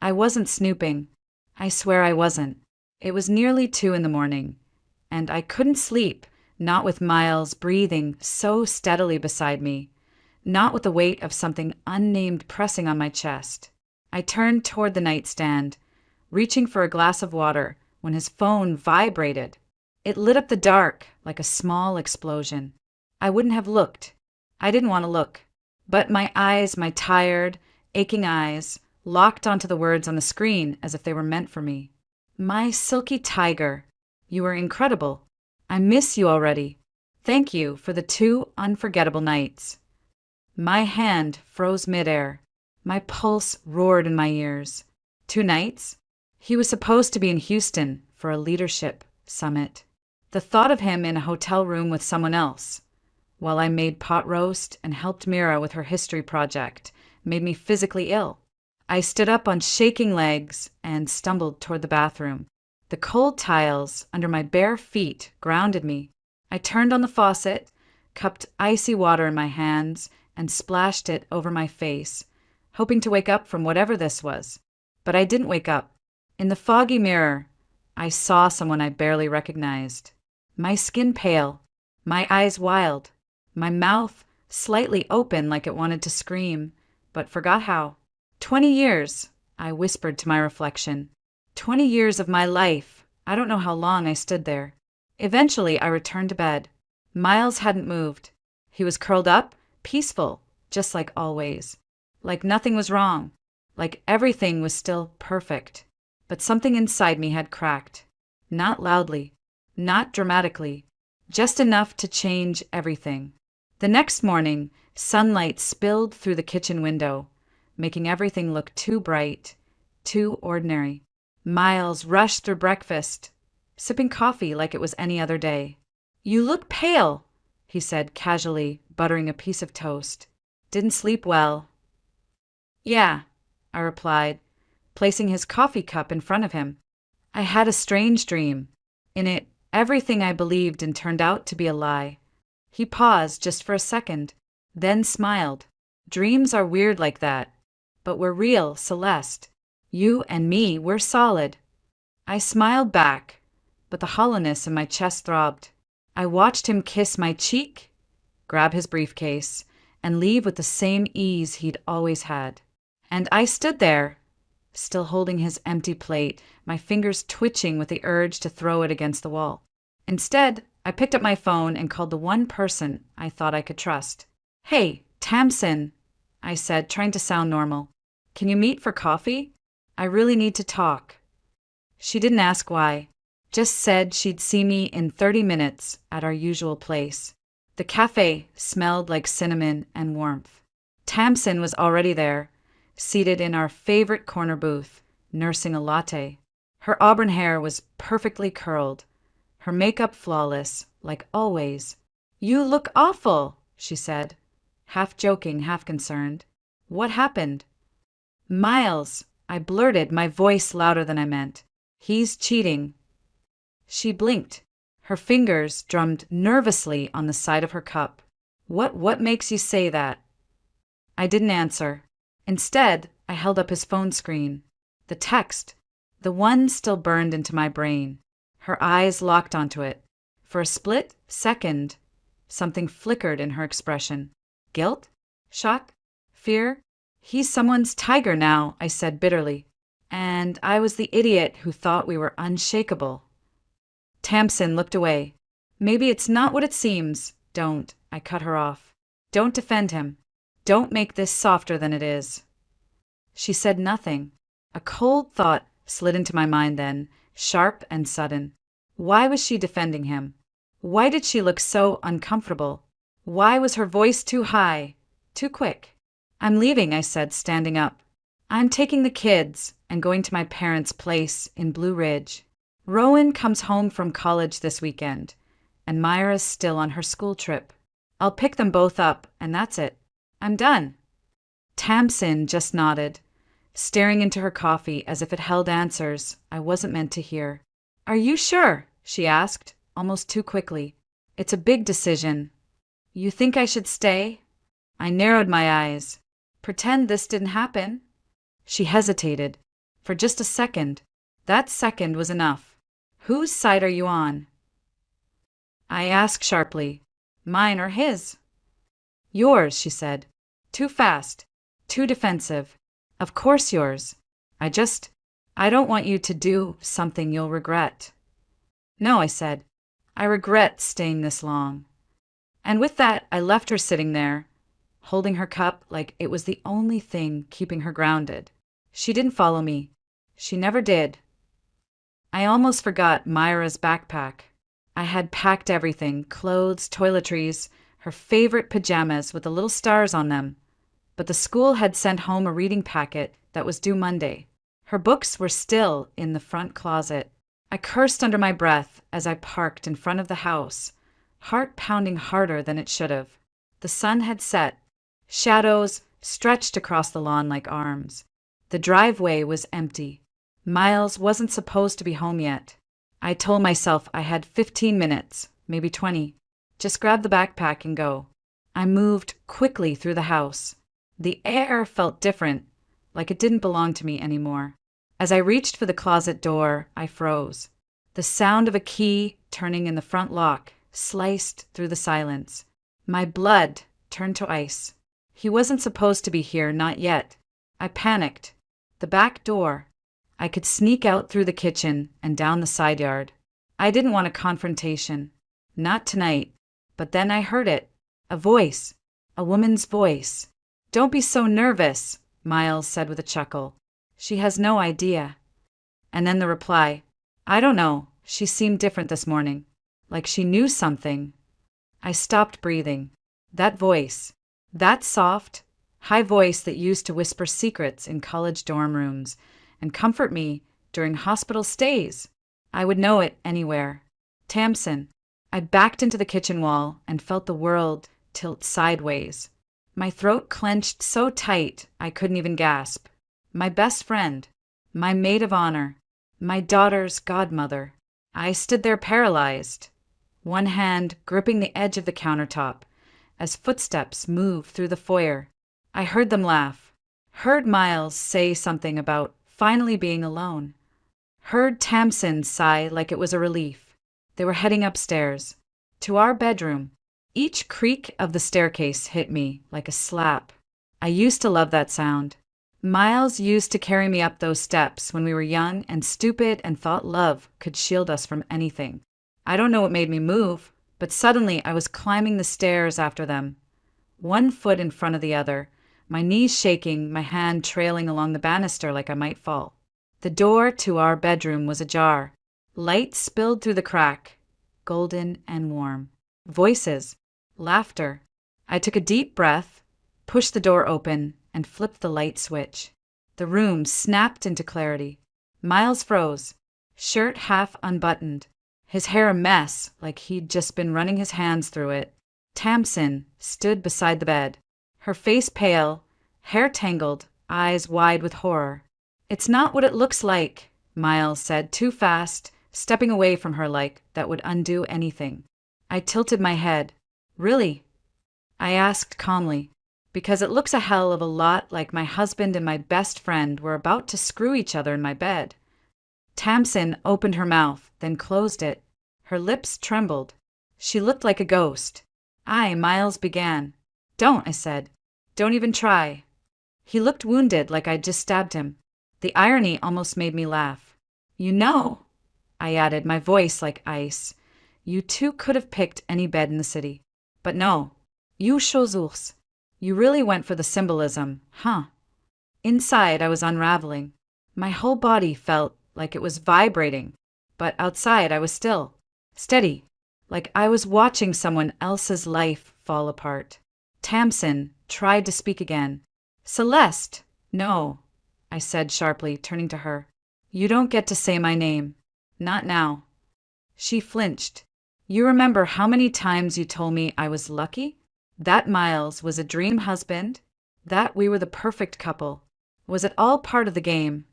I wasn't snooping. I swear I wasn't. It was nearly 2 in the morning, and I couldn't sleep, not with Miles breathing so steadily beside me, not with the weight of something unnamed pressing on my chest. I turned toward the nightstand, reaching for a glass of water when his phone vibrated. It lit up the dark like a small explosion. I wouldn't have looked. I didn't want to look. But my eyes, my tired, aching eyes, locked onto the words on the screen as if they were meant for me. My silky tiger, you were incredible. I miss you already. Thank you for the 2 unforgettable nights. My hand froze midair. My pulse roared in my ears. 2 nights? He was supposed to be in Houston for a leadership summit. The thought of him in a hotel room with someone else, while I made pot roast and helped Mira with her history project, made me physically ill. I stood up on shaking legs and stumbled toward the bathroom. The cold tiles under my bare feet grounded me. I turned on the faucet, cupped icy water in my hands, and splashed it over my face, hoping to wake up from whatever this was. But I didn't wake up. In the foggy mirror, I saw someone I barely recognized. My skin pale, my eyes wild, my mouth slightly open like it wanted to scream, but forgot how. 20 years, I whispered to my reflection. 20 years of my life. I don't know how long I stood there. Eventually, I returned to bed. Miles hadn't moved. He was curled up, peaceful, just like always. Like nothing was wrong. Like everything was still perfect. But something inside me had cracked. Not loudly, not dramatically, just enough to change everything. The next morning, sunlight spilled through the kitchen window, making everything look too bright, too ordinary. Miles rushed through breakfast, sipping coffee like it was any other day. "You look pale," he said casually, buttering a piece of toast. "Didn't sleep well." "Yeah," I replied, placing his coffee cup in front of him. "I had a strange dream. In it, everything I believed in turned out to be a lie." He paused just for a second, then smiled. "Dreams are weird like that. But we're real, Celeste. You and me, we're solid." I smiled back, but the hollowness in my chest throbbed. I watched him kiss my cheek, grab his briefcase, and leave with the same ease he'd always had. And I stood there, still holding his empty plate, my fingers twitching with the urge to throw it against the wall. Instead, I picked up my phone and called the one person I thought I could trust. "Hey, Tamsin," I said, trying to sound normal. "Can you meet for coffee? I really need to talk." She didn't ask why, just said she'd see me in 30 minutes at our usual place. The cafe smelled like cinnamon and warmth. Tamsin was already there, seated in our favorite corner booth, nursing a latte. Her auburn hair was perfectly curled, her makeup flawless, like always. "You look awful," she said, half joking, half concerned. "What happened?" "Miles," I blurted, my voice louder than I meant. "He's cheating." She blinked. Her fingers drummed nervously on the side of her cup. What makes you say that?" I didn't answer. Instead, I held up his phone screen. The text, the one still burned into my brain. Her eyes locked onto it. For a split second, something flickered in her expression. Guilt? Shock? Fear? "He's someone's tiger now," I said bitterly. And I was the idiot who thought we were unshakable. Tamsin looked away. "Maybe it's not what it seems." "Don't," I cut her off. "Don't defend him. Don't make this softer than it is." She said nothing. A cold thought slid into my mind then, sharp and sudden. Why was she defending him? Why did she look so uncomfortable? Why was her voice too high, too quick? "I'm leaving," I said, standing up. "I'm taking the kids and going to my parents' place in Blue Ridge. Rowan comes home from college this weekend, and Myra's still on her school trip. I'll pick them both up, and that's it. I'm done." Tamsin just nodded, staring into her coffee as if it held answers I wasn't meant to hear. "Are you sure?" she asked, almost too quickly. "It's a big decision." "You think I should stay?" I narrowed my eyes. "Pretend this didn't happen?" She hesitated, For just a second. That second was enough. Whose side are you on? I asked sharply. Mine or his? Yours, she said. Too fast. Too defensive. Of course yours. I don't want you to do something you'll regret. No, I said. I regret staying this long. And with that, I left her sitting there, holding her cup like it was the only thing keeping her grounded. She didn't follow me. She never did. I almost forgot Myra's backpack. I had packed everything, clothes, toiletries, her favorite pajamas with the little stars on them. But the school had sent home a reading packet that was due Monday. Her books were still in the front closet. I cursed under my breath as I parked in front of the house, heart pounding harder than it should have. The sun had set. Shadows stretched across the lawn like arms. The driveway was empty. Miles wasn't supposed to be home yet. I told myself I had 15 minutes, maybe 20. Just grab the backpack and go. I moved quickly through the house. The air felt different, like it didn't belong to me anymore. As I reached for the closet door, I froze. The sound of a key turning in the front lock sliced through the silence. My blood turned to ice. He wasn't supposed to be here, not yet. I panicked. The back door. I could sneak out through the kitchen and down the side yard. I didn't want a confrontation. Not tonight. But then I heard it. A voice. A woman's voice. Don't be so nervous, Miles said with a chuckle. She has no idea. And then the reply. I don't know. She seemed different this morning. Like she knew something. I stopped breathing. That voice. That soft, high voice that used to whisper secrets in college dorm rooms and comfort me during hospital stays. I would know it anywhere. Tamsin. I backed into the kitchen wall and felt the world tilt sideways. My throat clenched so tight I couldn't even gasp. My best friend. My maid of honor. My daughter's godmother. I stood there paralyzed, one hand gripping the edge of the countertop as footsteps moved through the foyer. I heard them laugh. Heard Miles say something about finally being alone. Heard Tamsin sigh like it was a relief. They were heading upstairs, to our bedroom. Each creak of the staircase hit me like a slap. I used to love that sound. Miles used to carry me up those steps when we were young and stupid and thought love could shield us from anything. I don't know what made me move, but suddenly I was climbing the stairs after them, one foot in front of the other, my knees shaking, my hand trailing along the banister like I might fall. The door to our bedroom was ajar. Light spilled through the crack, golden and warm. Voices. Laughter. I took a deep breath, pushed the door open, and flipped the light switch. The room snapped into clarity. Miles froze, shirt half unbuttoned, his hair a mess like he'd just been running his hands through it. Tamsin stood beside the bed, her face pale, hair tangled, eyes wide with horror. It's not what it looks like, Miles said too fast, stepping away from her like that would undo anything. I tilted my head. Really? I asked calmly. Because it looks a hell of a lot like my husband and my best friend were about to screw each other in my bed. Tamsin opened her mouth, then closed it. Her lips trembled. She looked like a ghost. Miles began. Don't, I said. Don't even try. He looked wounded like I'd just stabbed him. The irony almost made me laugh. You know, I added, my voice like ice. You two could have picked any bed in the city. But no, you chose. You really went for the symbolism, huh? Inside, I was unraveling. My whole body felt like it was vibrating, but outside I was still, steady, like I was watching someone else's life fall apart. Tamsin tried to speak again. Celeste! No, I said sharply, turning to her. You don't get to say my name. Not now. She flinched. You remember how many times you told me I was lucky? That Miles was a dream husband? That we were the perfect couple? Was it all part of the game?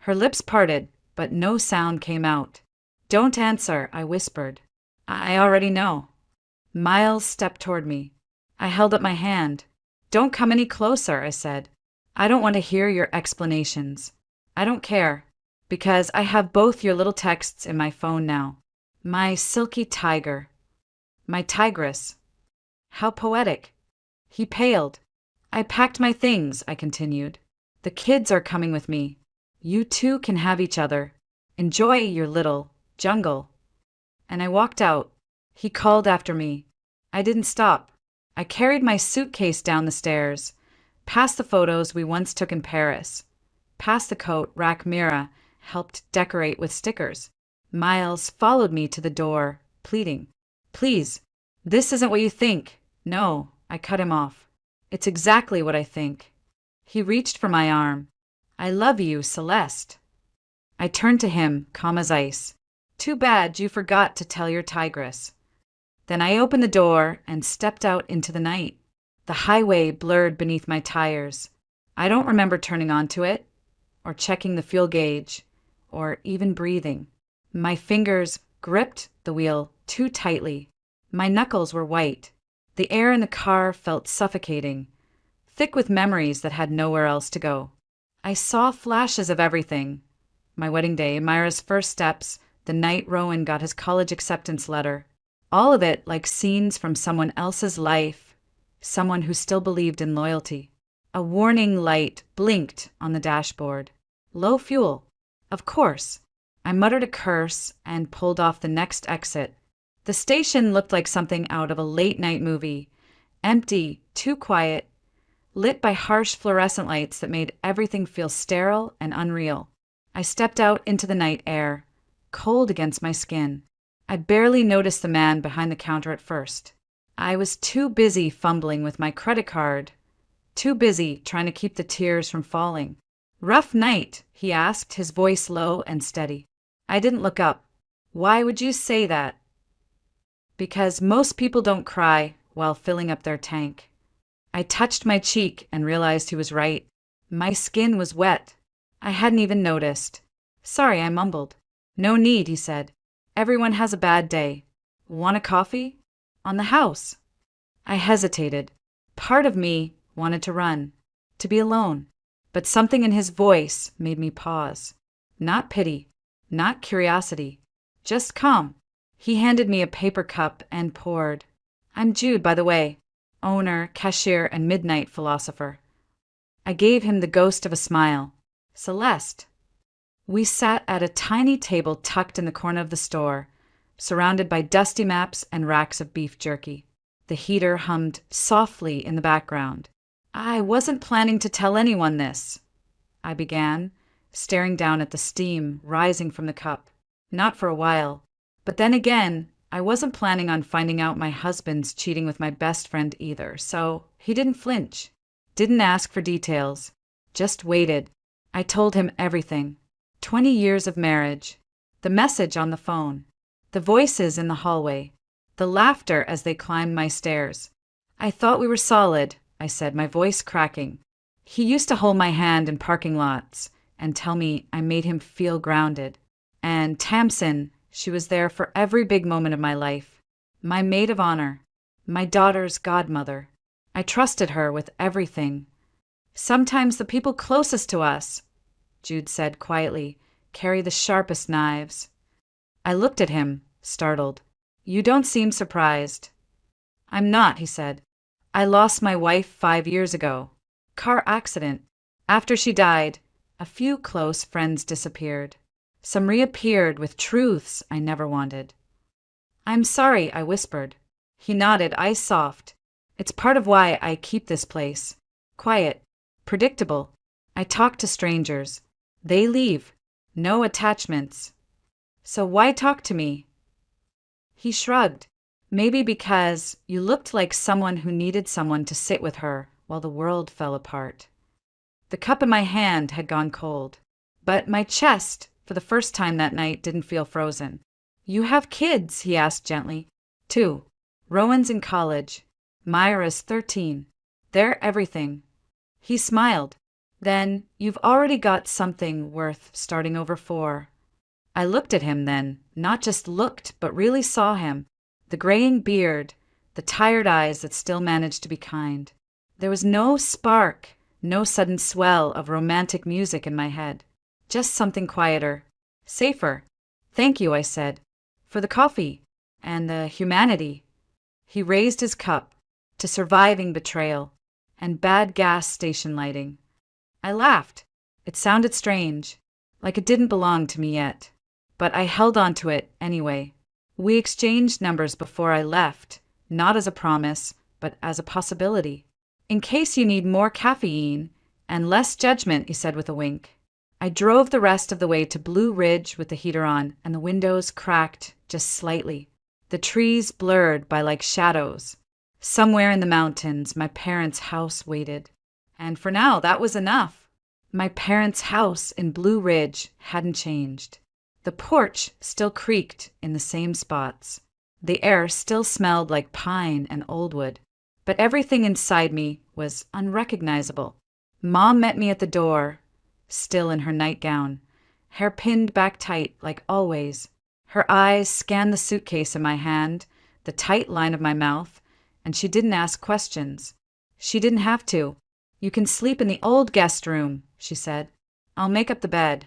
Her lips parted, but no sound came out. Don't answer, I whispered. I already know. Miles stepped toward me. I held up my hand. Don't come any closer, I said. I don't want to hear your explanations. I don't care, because I have both your little texts in my phone now. My silky tiger. My tigress. How poetic. He paled. I packed my things, I continued. The kids are coming with me. You two can have each other. Enjoy your little jungle. And I walked out. He called after me. I didn't stop. I carried my suitcase down the stairs, past the photos we once took in Paris, past the coat Rack Mira helped decorate with stickers. Miles followed me to the door, pleading, "Please, this isn't what you think." "No," I cut him off. "It's exactly what I think." He reached for my arm. "I love you, Celeste." I turned to him, calm as ice. "Too bad you forgot to tell your tigress." Then I opened the door and stepped out into the night. The highway blurred beneath my tires. I don't remember turning onto it, or checking the fuel gauge, or even breathing. My fingers gripped the wheel too tightly. My knuckles were white. The air in the car felt suffocating, thick with memories that had nowhere else to go. I saw flashes of everything. My wedding day, Myra's first steps, the night Rowan got his college acceptance letter. All of it like scenes from someone else's life, someone who still believed in loyalty. A warning light blinked on the dashboard. Low fuel. Of course. I muttered a curse and pulled off the next exit. The station looked like something out of a late-night movie. Empty, too quiet, lit by harsh fluorescent lights that made everything feel sterile and unreal. I stepped out into the night air, cold against my skin. I barely noticed the man behind the counter at first. I was too busy fumbling with my credit card, too busy trying to keep the tears from falling. "Rough night?" he asked, his voice low and steady. I didn't look up. "Why would you say that?" "Because most people don't cry while filling up their tank." I touched my cheek and realized he was right. My skin was wet. I hadn't even noticed. "Sorry," I mumbled. "No need," he said. "Everyone has a bad day. Want a coffee?" "On the house." I hesitated. Part of me wanted to run, to be alone. But something in his voice made me pause. Not pity, not curiosity, just calm. He handed me a paper cup and poured. "I'm Jude, by the way. Owner, cashier, and midnight philosopher." I gave him the ghost of a smile. "Celeste." We sat at a tiny table tucked in the corner of the store, surrounded by dusty maps and racks of beef jerky. The heater hummed softly in the background. "I wasn't planning to tell anyone this," I began, staring down at the steam rising from the cup. "Not for a while. But then again, I wasn't planning on finding out my husband's cheating with my best friend either, so he didn't flinch. Didn't ask for details. Just waited. I told him everything. 20 years of marriage. The message on the phone. The voices in the hallway. The laughter as they climbed my stairs. "I thought we were solid," I said, my voice cracking. He used to hold my hand in parking lots and tell me I made him feel grounded. And Tamsin, she was there for every big moment of my life. My maid of honor. My daughter's godmother. I trusted her with everything. "Sometimes the people closest to us," Jude said quietly, "carry the sharpest knives." I looked at him, startled. "You don't seem surprised." "I'm not," he said. "I lost my wife 5 years ago. Car accident. After she died, a few close friends disappeared. Some reappeared with truths I never wanted." "I'm sorry," I whispered. He nodded, eyes soft. "It's part of why I keep this place. Quiet. Predictable. I talk to strangers. They leave. No attachments. So why talk to me?" He shrugged. "Maybe because you looked like someone who needed someone to sit with her while the world fell apart." The cup in my hand had gone cold, but my chest, for the first time that night, didn't feel frozen. "You have kids?" he asked gently. "2. Rowan's in college. Myra's 13. They're everything." He smiled. "Then you've already got something worth starting over for." I looked at him then, not just looked, but really saw him. The graying beard, the tired eyes that still managed to be kind. There was no spark, No sudden swell of romantic music in my head. Just something quieter. Safer. Thank you, I said. For the coffee. And the humanity. He raised his cup to surviving betrayal and bad gas station lighting. I laughed. It sounded strange, like it didn't belong to me yet. But I held on to it anyway. We exchanged numbers before I left, not as a promise, but as a possibility. In case you need more caffeine and less judgment, he said with a wink. I drove the rest of the way to Blue Ridge with the heater on and the windows cracked just slightly. The trees blurred by like shadows. Somewhere in the mountains, my parents' house waited. And for now, that was enough. My parents' house in Blue Ridge hadn't changed. The porch still creaked in the same spots. The air still smelled like pine and old wood. But everything inside me was unrecognizable. Mom met me at the door, still in her nightgown, hair pinned back tight like always. Her eyes scanned the suitcase in my hand, the tight line of my mouth, and she didn't ask questions. She didn't have to. You can sleep in the old guest room, she said. I'll make up the bed.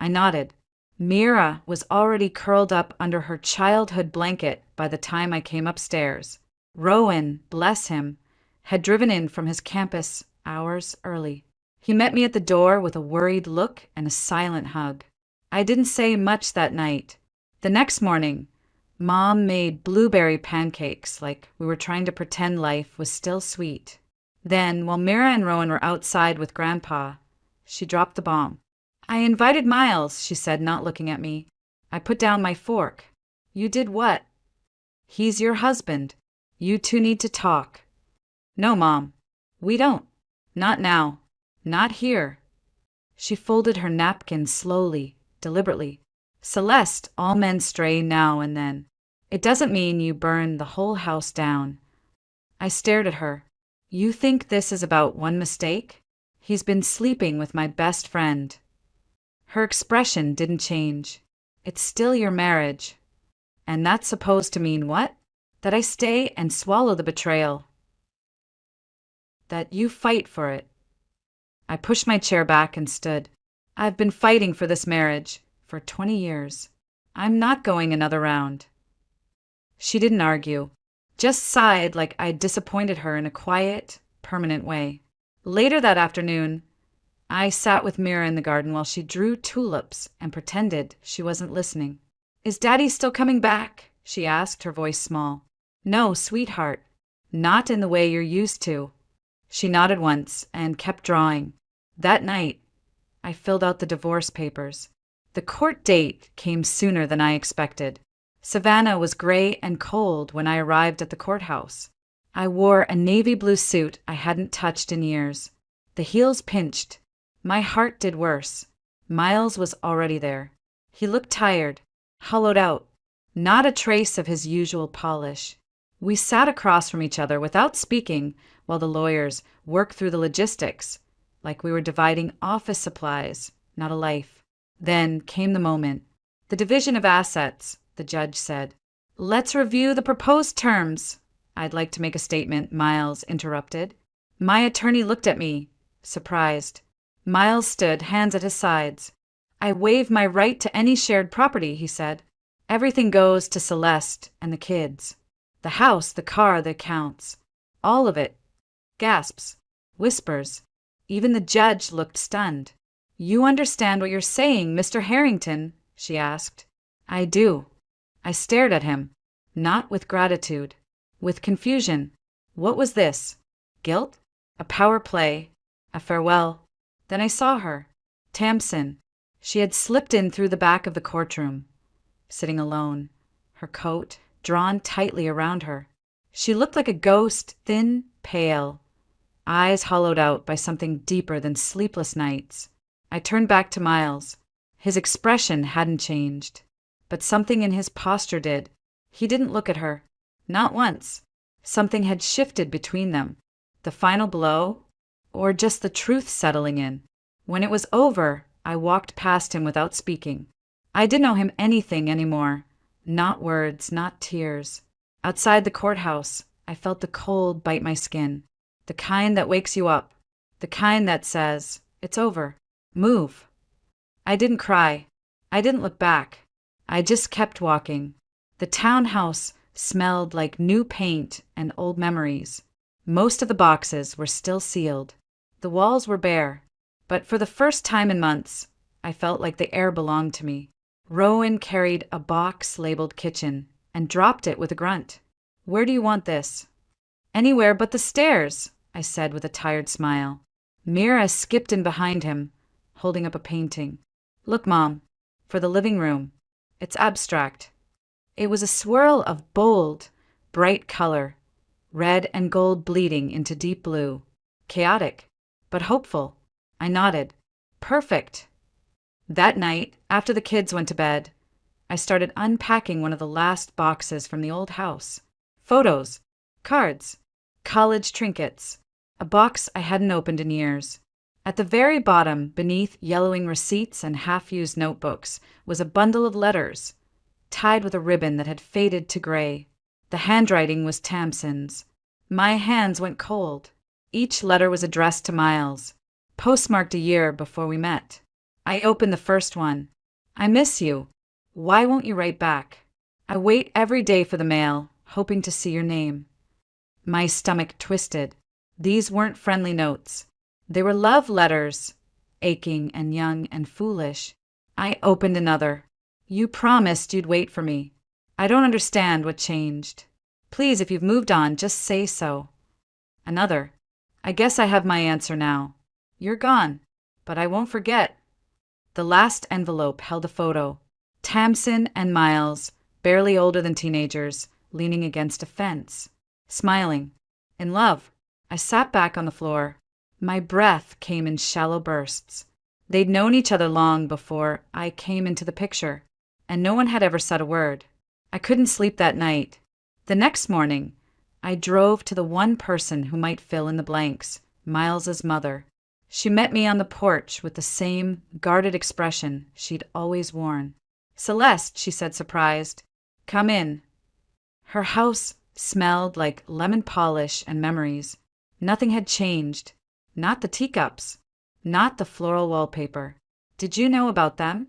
I nodded. Mira was already curled up under her childhood blanket by the time I came upstairs. Rowan, bless him, had driven in from his campus hours early. He met me at the door with a worried look and a silent hug. I didn't say much that night. The next morning, Mom made blueberry pancakes like we were trying to pretend life was still sweet. Then, while Mira and Rowan were outside with Grandpa, she dropped the bomb. I invited Miles, she said, not looking at me. I put down my fork. You did what? He's your husband. You two need to talk. No, Mom. We don't. Not now. Not here. She folded her napkin slowly, deliberately. Celeste, all men stray now and then. It doesn't mean you burn the whole house down. I stared at her. You think this is about one mistake? He's been sleeping with my best friend. Her expression didn't change. It's still your marriage. And that's supposed to mean what? That I stay and swallow the betrayal. That you fight for it. I pushed my chair back and stood. I've been fighting for this marriage for 20 years. I'm not going another round. She didn't argue, just sighed like I'd disappointed her in a quiet, permanent way. Later that afternoon, I sat with Mira in the garden while she drew tulips and pretended she wasn't listening. Is Daddy still coming back? She asked, her voice small. No, sweetheart. Not in the way you're used to. She nodded once and kept drawing. That night, I filled out the divorce papers. The court date came sooner than I expected. Savannah was gray and cold when I arrived at the courthouse. I wore a navy blue suit I hadn't touched in years. The heels pinched. My heart did worse. Miles was already there. He looked tired, hollowed out, not a trace of his usual polish. We sat across from each other without speaking while the lawyers worked through the logistics, like we were dividing office supplies, not a life. Then came the moment. The division of assets, the judge said. Let's review the proposed terms. I'd like to make a statement, Miles interrupted. My attorney looked at me, surprised. Miles stood, hands at his sides. I waive my right to any shared property, he said. Everything goes to Celeste and the kids. The house, the car, the accounts. All of it. Gasps. Whispers. Even the judge looked stunned. You understand what you're saying, Mr. Harrington? She asked. I do. I stared at him, not with gratitude, with confusion. What was this? Guilt? A power play? A farewell? Then I saw her. Tamsin. She had slipped in through the back of the courtroom, sitting alone, her coat drawn tightly around her. She looked like a ghost, thin, pale, eyes hollowed out by something deeper than sleepless nights. I turned back to Miles. His expression hadn't changed, but something in his posture did. He didn't look at her. Not once. Something had shifted between them. The final blow, or just the truth settling in. When it was over, I walked past him without speaking. I didn't owe him anything anymore. Not words, not tears. Outside the courthouse, I felt the cold bite my skin. The kind that wakes you up. The kind that says, "It's over. Move." I didn't cry. I didn't look back. I just kept walking. The townhouse smelled like new paint and old memories. Most of the boxes were still sealed. The walls were bare. But for the first time in months, I felt like the air belonged to me. Rowan carried a box labeled kitchen and dropped it with a grunt. "Where do you want this?" "Anywhere but the stairs," I said with a tired smile. Mira skipped in behind him, holding up a painting. "Look, Mom, for the living room. It's abstract." It was a swirl of bold, bright color, red and gold bleeding into deep blue. Chaotic, but hopeful. I nodded. "Perfect." That night, after the kids went to bed, I started unpacking one of the last boxes from the old house. Photos, cards, college trinkets, a box I hadn't opened in years. At the very bottom, beneath yellowing receipts and half-used notebooks, was a bundle of letters, tied with a ribbon that had faded to gray. The handwriting was Tamsin's. My hands went cold. Each letter was addressed to Miles, postmarked a year before we met. I opened the first one. "I miss you. Why won't you write back? I wait every day for the mail, hoping to see your name." My stomach twisted. These weren't friendly notes. They were love letters, aching and young and foolish. I opened another. "You promised you'd wait for me. I don't understand what changed. Please, if you've moved on, just say so." Another. "I guess I have my answer now. You're gone, but I won't forget." The last envelope held a photo. Tamsin and Miles, barely older than teenagers, leaning against a fence, smiling. In love. I sat back on the floor. My breath came in shallow bursts. They'd known each other long before I came into the picture, and no one had ever said a word. I couldn't sleep that night. The next morning, I drove to the one person who might fill in the blanks, Miles's mother. She met me on the porch with the same guarded expression she'd always worn. "Celeste," she said, surprised. "Come in." Her house smelled like lemon polish and memories. Nothing had changed. Not the teacups. Not the floral wallpaper. "Did you know about them?"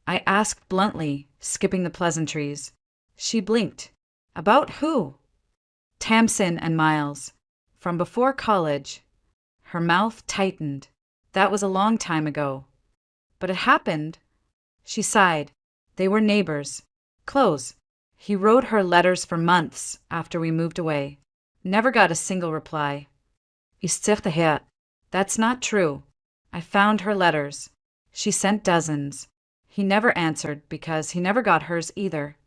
I asked bluntly, skipping the pleasantries. She blinked. "About who?" "Tamsin and Miles. From before college." Her mouth tightened. "That was a long time ago." "But it happened." She sighed. "They were neighbors. Close. He wrote her letters for months after we moved away. Never got a single reply." "Istirtehet. That's not true. I found her letters. She sent dozens. He never answered because he never got hers either."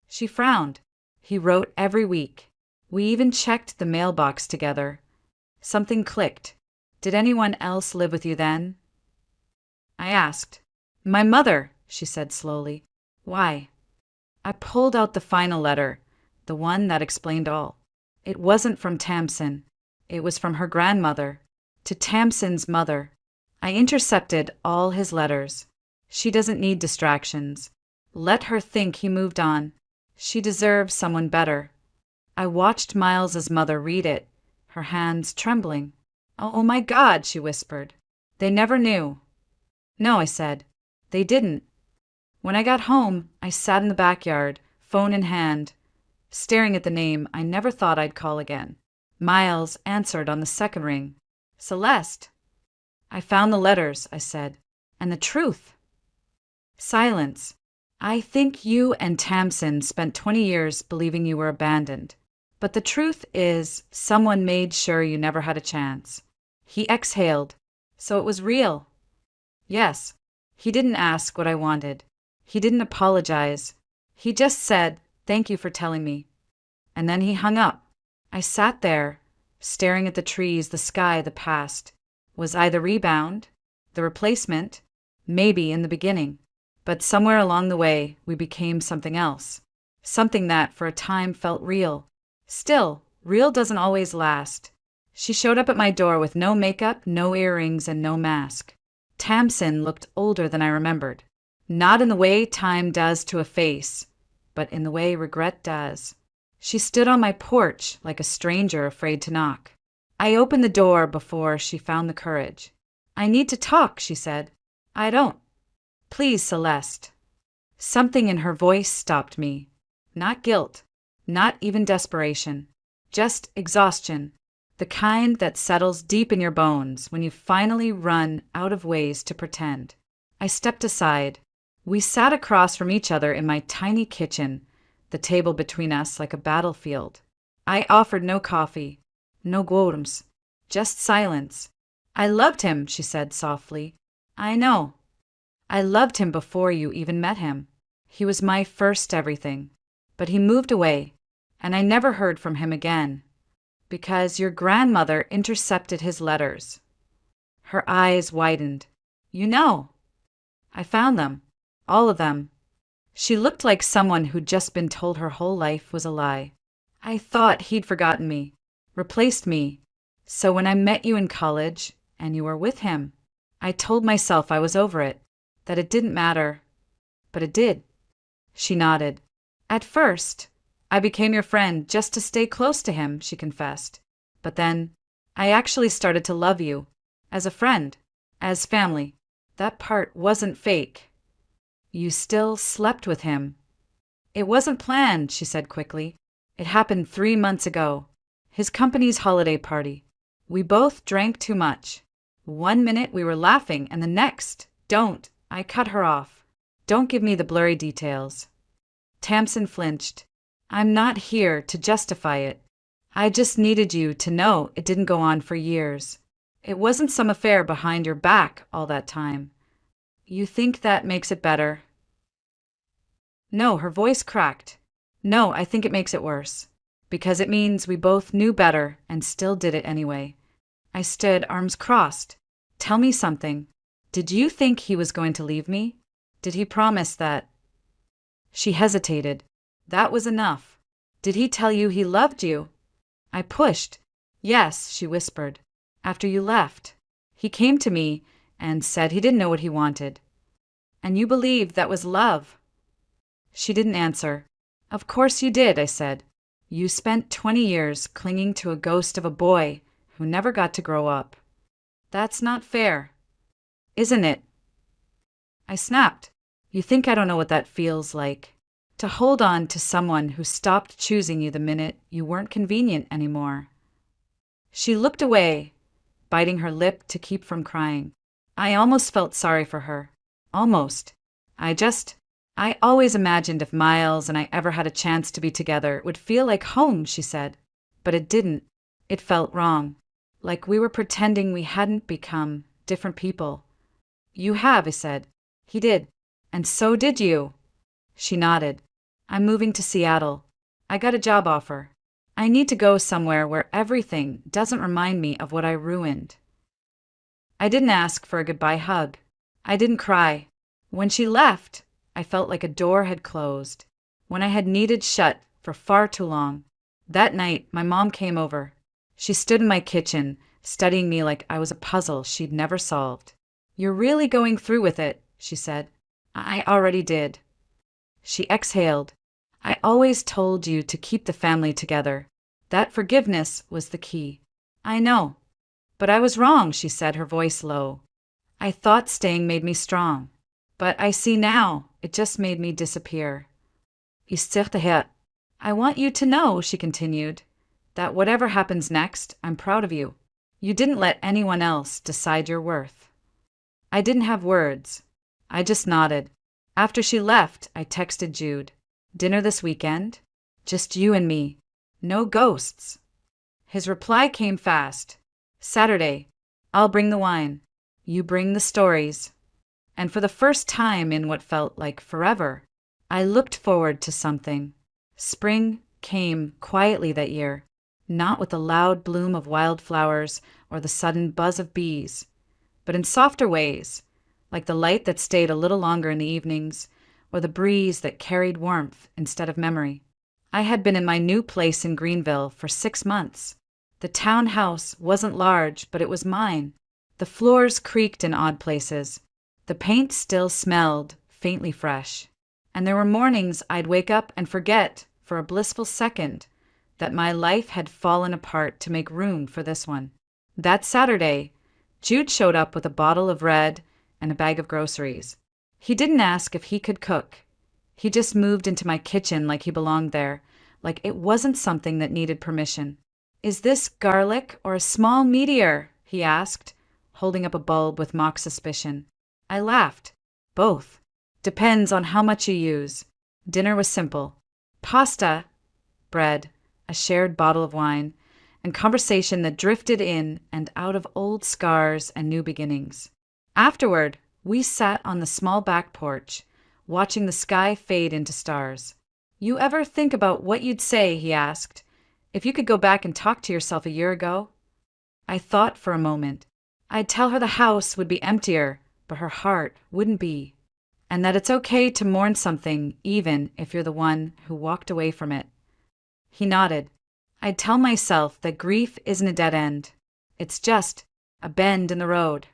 She frowned. "He wrote every week. We even checked the mailbox together." Something clicked. "Did anyone else live with you then?" I asked. "My mother," she said slowly. "Why?" I pulled out the final letter, the one that explained all. It wasn't from Tamsin. It was from her grandmother, to Tamsin's mother. I intercepted all his letters. She doesn't need distractions. Let her think he moved on. She deserves someone better. I watched Miles's mother read it, her hands trembling. Oh my God," she whispered. "They never knew." "No," I said. "They didn't." When I got home, I sat in the backyard, phone in hand, staring at the name I never thought I'd call again. Miles answered on the second ring. "Celeste." "I found the letters," I said, "and the truth." Silence. "I think you and Tamsin spent 20 years believing you were abandoned. But the truth is, someone made sure you never had a chance." He exhaled. "So it was real?" "Yes." He didn't ask what I wanted. He didn't apologize. He just said, "Thank you for telling me." And then he hung up. I sat there, staring at the trees, the sky, the past. Was I the rebound? The replacement? Maybe in the beginning. But somewhere along the way, we became something else. Something that, for a time, felt real. Still, real doesn't always last. She showed up at my door with no makeup, no earrings, and no mask. Tamsin looked older than I remembered. Not in the way time does to a face, but in the way regret does. She stood on my porch like a stranger afraid to knock. I opened the door before she found the courage. I need to talk, she said. I don't. Please, Celeste. Something in her voice stopped me. Not guilt, not even desperation, just exhaustion. The kind that settles deep in your bones when you finally run out of ways to pretend. I stepped aside. We sat across from each other in my tiny kitchen, the table between us like a battlefield. I offered no coffee, no gourms, just silence. I loved him, she said softly. I know. I loved him before you even met him. He was my first everything. But he moved away, and I never heard from him again. Because your grandmother intercepted his letters. Her eyes widened. You know. I found them. All of them. She looked like someone who'd just been told her whole life was a lie. I thought he'd forgotten me, replaced me. So when I met you in college, and you were with him, I told myself I was over it, that it didn't matter. But it did. She nodded. At first, I became your friend just to stay close to him, she confessed. But then, I actually started to love you. As a friend. As family. That part wasn't fake. You still slept with him. It wasn't planned, she said quickly. It happened 3 months ago. His company's holiday party. We both drank too much. 1 minute we were laughing, and the next, don't. I cut her off. Don't give me the blurry details. Tamsin flinched. I'm not here to justify it. I just needed you to know it didn't go on for years. It wasn't some affair behind your back all that time. You think that makes it better? No, her voice cracked. No, I think it makes it worse. Because it means we both knew better and still did it anyway. I stood, arms crossed. Tell me something. Did you think he was going to leave me? Did he promise that? She hesitated. That was enough. Did he tell you he loved you? I pushed. Yes, she whispered. After you left. He came to me and said he didn't know what he wanted. And you believed that was love. She didn't answer. Of course you did, I said. You spent 20 years clinging to a ghost of a boy who never got to grow up. That's not fair. Isn't it? I snapped. You think I don't know what that feels like? To hold on to someone who stopped choosing you the minute you weren't convenient anymore. She looked away, biting her lip to keep from crying. I almost felt sorry for her. Almost. I always imagined if Miles and I ever had a chance to be together, it would feel like home, she said. But it didn't. It felt wrong. Like we were pretending we hadn't become different people. You have, I said. He did. And so did you. She nodded. I'm moving to Seattle. I got a job offer. I need to go somewhere where everything doesn't remind me of what I ruined. I didn't ask for a goodbye hug. I didn't cry. When she left, I felt like a door had closed. When I had needed shut for far too long. That night, my mom came over. She stood in my kitchen, studying me like I was a puzzle she'd never solved. You're really going through with it, she said. I already did. She exhaled. I always told you to keep the family together. That forgiveness was the key. I know. But I was wrong, she said, her voice low. I thought staying made me strong. But I see now, it just made me disappear. I want you to know, she continued, that whatever happens next, I'm proud of you. You didn't let anyone else decide your worth. I didn't have words. I just nodded. After she left, I texted Jude. Dinner this weekend? Just you and me. No ghosts. His reply came fast. Saturday. I'll bring the wine. You bring the stories. And for the first time in what felt like forever, I looked forward to something. Spring came quietly that year, not with the loud bloom of wildflowers or the sudden buzz of bees, but in softer ways, like the light that stayed a little longer in the evenings, or the breeze that carried warmth instead of memory. I had been in my new place in Greenville for 6 months. The townhouse wasn't large, but it was mine. The floors creaked in odd places. The paint still smelled faintly fresh. And there were mornings I'd wake up and forget, for a blissful second, that my life had fallen apart to make room for this one. That Saturday, Jude showed up with a bottle of red and a bag of groceries. He didn't ask if he could cook. He just moved into my kitchen like he belonged there, like it wasn't something that needed permission. "Is this garlic or a small meteor?" he asked, holding up a bulb with mock suspicion. I laughed. "Both. Depends on how much you use." Dinner was simple. Pasta, bread, a shared bottle of wine, and conversation that drifted in and out of old scars and new beginnings. Afterward, we sat on the small back porch, watching the sky fade into stars. "You ever think about what you'd say," he asked, "if you could go back and talk to yourself a year ago?" I thought for a moment. I'd tell her the house would be emptier, but her heart wouldn't be. And that it's okay to mourn something even if you're the one who walked away from it. He nodded. I'd tell myself that grief isn't a dead end. It's just a bend in the road.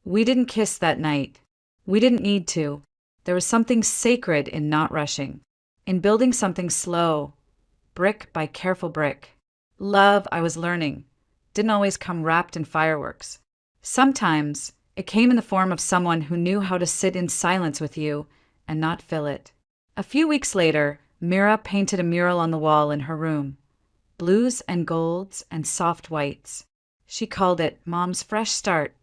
We didn't kiss that night. We didn't need to. There was something sacred in not rushing, in building something slow, brick by careful brick. Love, I was learning, didn't always come wrapped in fireworks. Sometimes it came in the form of someone who knew how to sit in silence with you and not fill it. A few weeks later, Mira painted a mural on the wall in her room. Blues and golds and soft whites. She called it Mom's Fresh Start.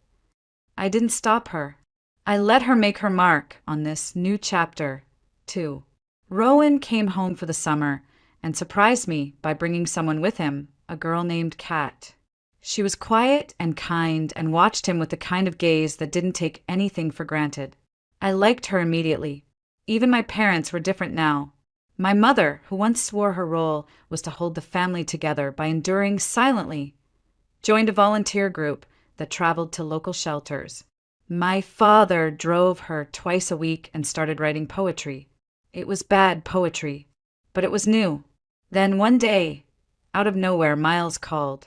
I didn't stop her. I let her make her mark on this new chapter, too. Rowan came home for the summer and surprised me by bringing someone with him, a girl named Kat. She was quiet and kind and watched him with the kind of gaze that didn't take anything for granted. I liked her immediately. Even my parents were different now. My mother, who once swore her role was to hold the family together by enduring silently, joined a volunteer group that traveled to local shelters. My father drove her twice a week and started writing poetry. It was bad poetry, but it was new. Then one day, out of nowhere, Miles called.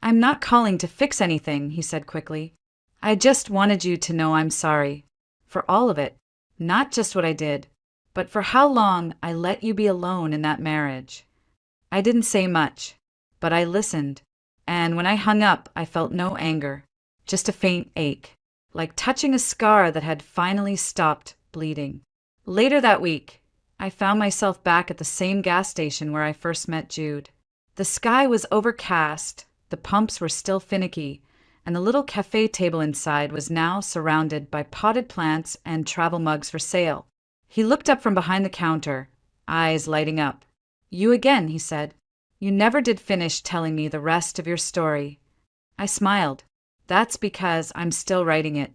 "I'm not calling to fix anything," he said quickly. "I just wanted you to know I'm sorry. For all of it. Not just what I did, but for how long I let you be alone in that marriage." I didn't say much, but I listened, and when I hung up, I felt no anger, just a faint ache, like touching a scar that had finally stopped bleeding. Later that week, I found myself back at the same gas station where I first met Jude. The sky was overcast, the pumps were still finicky, and the little cafe table inside was now surrounded by potted plants and travel mugs for sale. He looked up from behind the counter, eyes lighting up. "You again," he said. "You never did finish telling me the rest of your story." I smiled. "That's because I'm still writing it."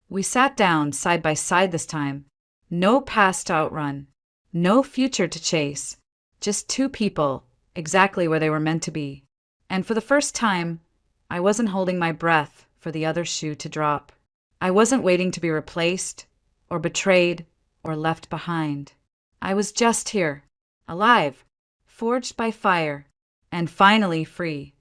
We sat down side by side this time. No past to outrun, no future to chase, just two people, exactly where they were meant to be. And for the first time, I wasn't holding my breath for the other shoe to drop. I wasn't waiting to be replaced, or betrayed, or left behind. I was just here, alive, forged by fire, and finally free.